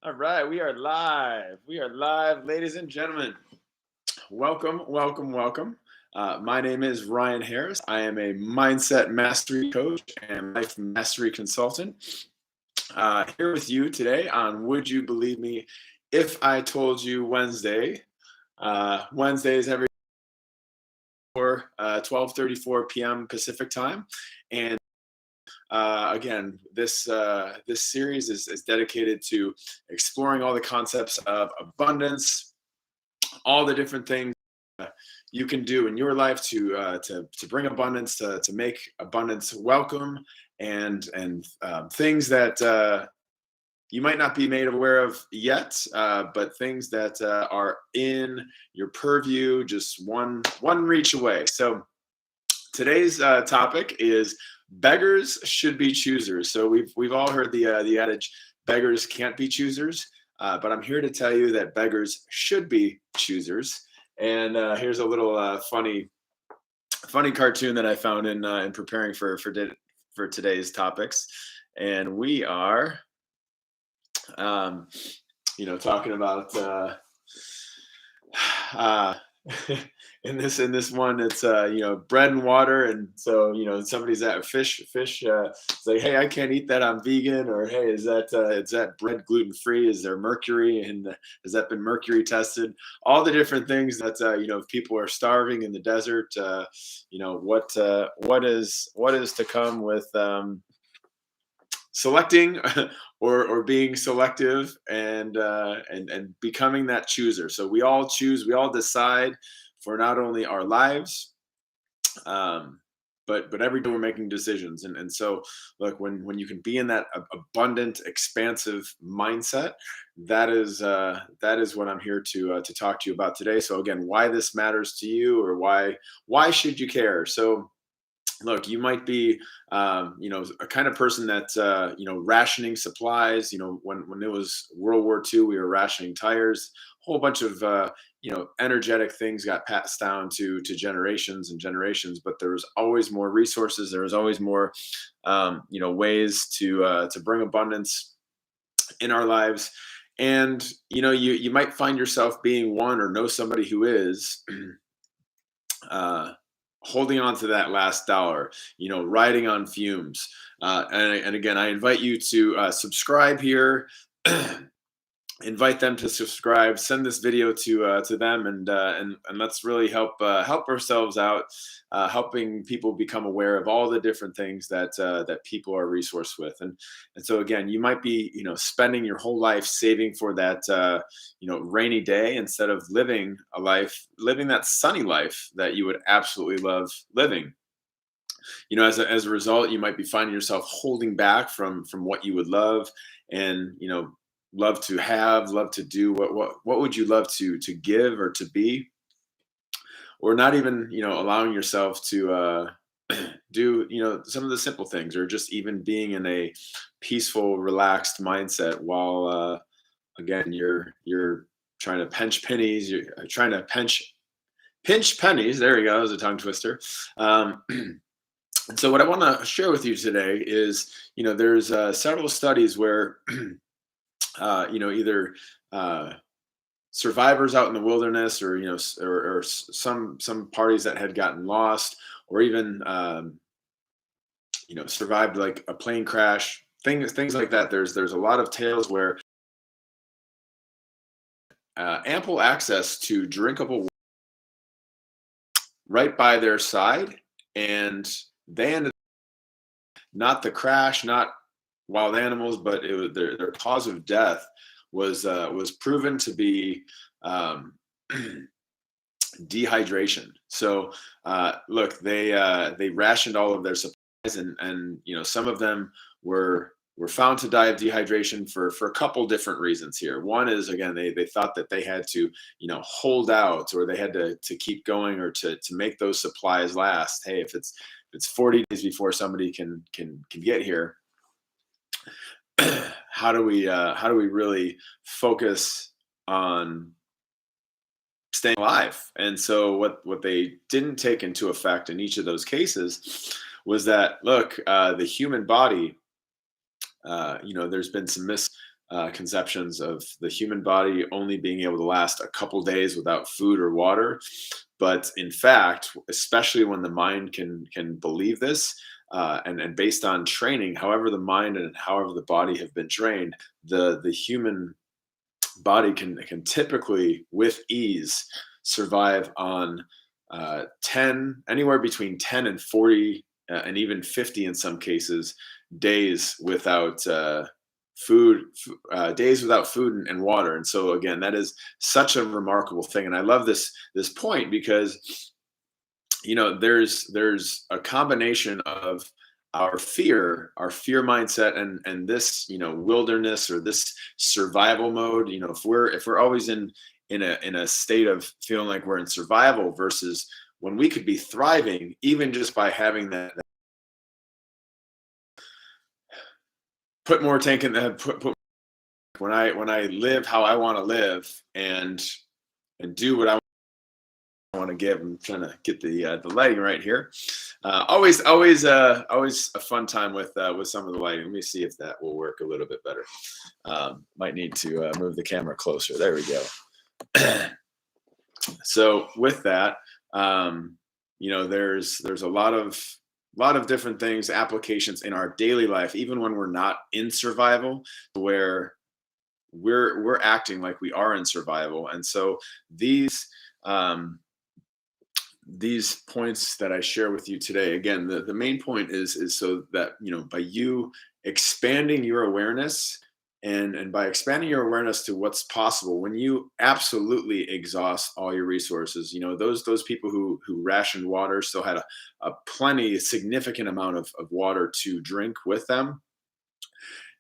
All right, we are live. We are live, ladies and gentlemen. Welcome, welcome, welcome. My name is Ryan Harris. I am a mindset mastery coach and life mastery consultant. Here with you today on Would You Believe Me If I Told You Wednesday. Wednesdays every 12:34 p.m. Pacific time. And again, this series is dedicated to exploring all the concepts of abundance, all the different things you can do in your life to bring abundance, to make abundance welcome, and things that you might not be made aware of yet, but things that are in your purview, just one reach away. So today's topic is beggars should be choosers. So we've all heard the adage, beggars can't be choosers, but I'm here to tell you that beggars should be choosers. And here's a little funny cartoon that I found in preparing for today's topics, and we are um, talking about uh, in this one it's bread and water, and so somebody's at fish it's like, hey, I can't eat that, I'm vegan, or hey, is that bread gluten free, is there mercury, and has that been mercury tested, all the different things that if people are starving in the desert, what is to come with selecting or being selective, and becoming that chooser. So we all choose, we all decide for not only our lives, um, but every day we're making decisions. And so look, when you can be in that abundant, expansive mindset, that is what I'm here to talk to you about today. So again, why this matters to you, or why should you care? So look, you might be a kind of person that rationing supplies. When it was World War II, we were rationing tires. A whole bunch of energetic things got passed down to generations and generations, but there was always more resources, there was always more ways to bring abundance in our lives. And you might find yourself being one, or know somebody who is uh, holding on to that last dollar, riding on fumes. And again, I invite you to subscribe here. Invite them to subscribe. Send this video to them, and let's really help ourselves out, helping people become aware of all the different things that people are resourced with. And so again, you might be spending your whole life saving for that rainy day, instead of living that sunny life that you would absolutely love living. As a result, you might be finding yourself holding back from what you would love, and love to have, love to do. What would you love to give or to be, or not even allowing yourself to do some of the simple things, or just even being in a peaceful, relaxed mindset, while again you're trying to pinch pennies, you're trying to pinch pennies. There we go, that was a tongue twister. And so what I want to share with you today is, there's several studies where either survivors out in the wilderness, or or some parties that had gotten lost, or even survived like a plane crash, things like that. There's a lot of tales where ample access to drinkable water right by their side, and they ended, not the crash, not wild animals, but it was their cause of death was proven to be um, dehydration. So look, they rationed all of their supplies, and some of them were found to die of dehydration for a couple different reasons here. One is, again, they thought that they had to hold out, or they had to keep going, or to make those supplies last. Hey, if it's 40 days before somebody can get here, how do we really focus on staying alive? And so what they didn't take into effect in each of those cases was that, look, the human body, there's been some conceptions of the human body only being able to last a couple days without food or water. But in fact, especially when the mind can believe this, and based on training, however the mind and however the body have been trained, the human body can typically with ease survive on 10, anywhere between 10 and 40, and even 50 in some cases, days without days without food and water. And so again, that is such a remarkable thing. And I love this point because there's a combination of our fear mindset, and this wilderness, or this survival mode. If we're always in a state of feeling like we're in survival, versus when we could be thriving, even just by having that put more tank in the put when I live how I want to live, and do what I want to give. I'm trying to get the lighting right here. Always a fun time with some of the lighting. Let me see if that will work a little bit better. Might need to move the camera closer. There we go. So with that, there's a lot of different things, applications in our daily life, even when we're not in survival, where we're acting like we are in survival. And so these points that I share with you today, again, the main point is so that by you expanding your awareness, and by expanding your awareness to what's possible when you absolutely exhaust all your resources. Those people who rationed water still had a plenty significant amount of water to drink with them.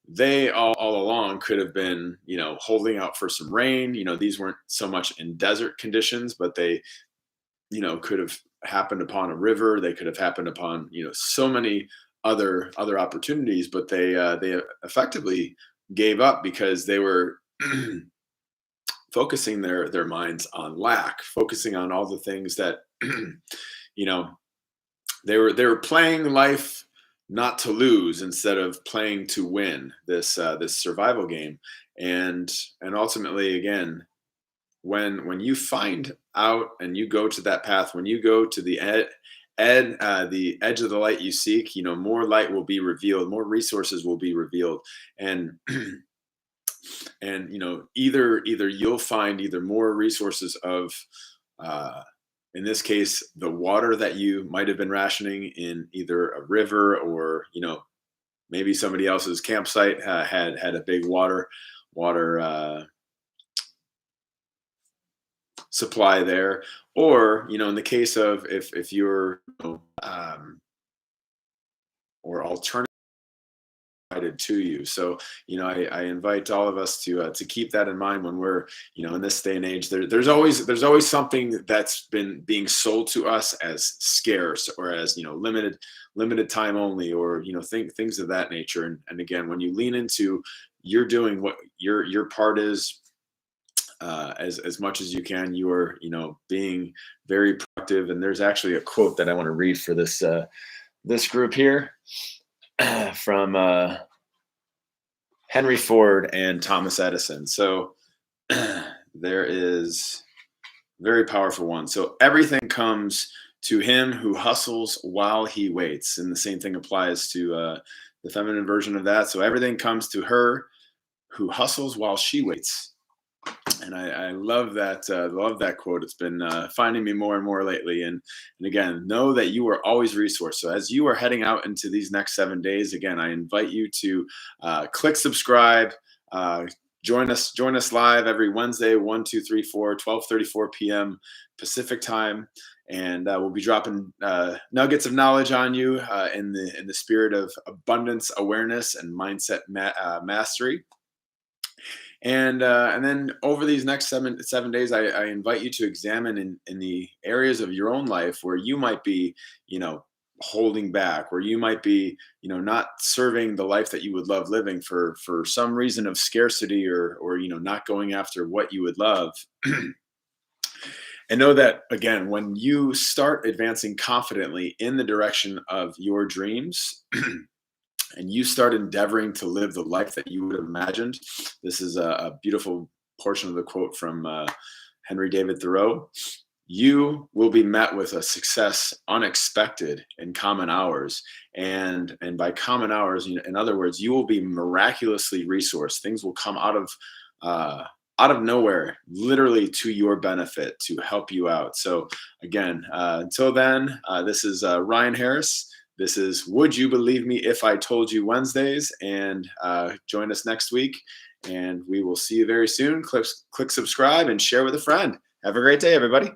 They all along could have been holding out for some rain. These weren't so much in desert conditions, but they could have happened upon a river. They could have happened upon so many other opportunities, but they effectively gave up because they were focusing their minds on lack, focusing on all the things that they were playing life not to lose instead of playing to win this survival game. And ultimately, again, when you find out and you go to that path, when you go to the the edge of the light you seek, more light will be revealed, more resources will be revealed. And and either you'll find either more resources of in this case the water that you might have been rationing in either a river, or maybe somebody else's campsite had a big water supply there. Or in the case of if you're or alternative to you. So I invite all of us to keep that in mind when we're in this day and age. There's always something that's been being sold to us as scarce, or as limited time only, or things of that nature. And again, when you lean into you're doing what your part is, as much as you can, you are being very productive. And there's actually a quote that I want to read for this group here from Henry Ford and Thomas Edison. So there is a very powerful one. So everything comes to him who hustles while he waits. And the same thing applies to the feminine version of that. So everything comes to her who hustles while she waits. And I love that quote. It's been finding me more and more lately. And again, know that you are always resourced. So as you are heading out into these next 7 days, again, I invite you to click subscribe. Join us live every Wednesday, 12:34 p.m. Pacific time. And we'll be dropping nuggets of knowledge on you in the spirit of abundance, awareness, and mindset mastery. And then over these next seven days, I invite you to examine in the areas of your own life where you might be, holding back, where you might be, not serving the life that you would love living for some reason of scarcity, or not going after what you would love. And know that, again, when you start advancing confidently in the direction of your dreams, and you start endeavoring to live the life that you would have imagined. This is a beautiful portion of the quote from Henry David Thoreau. You will be met with a success unexpected in common hours, and by common hours, in other words, you will be miraculously resourced. Things will come uh, out of nowhere, literally to your benefit, to help you out. So again, until then, this is Ryan Harris. This is Would You Believe Me If I Told You Wednesdays, and join us next week, and we will see you very soon. Click subscribe and share with a friend. Have a great day, everybody.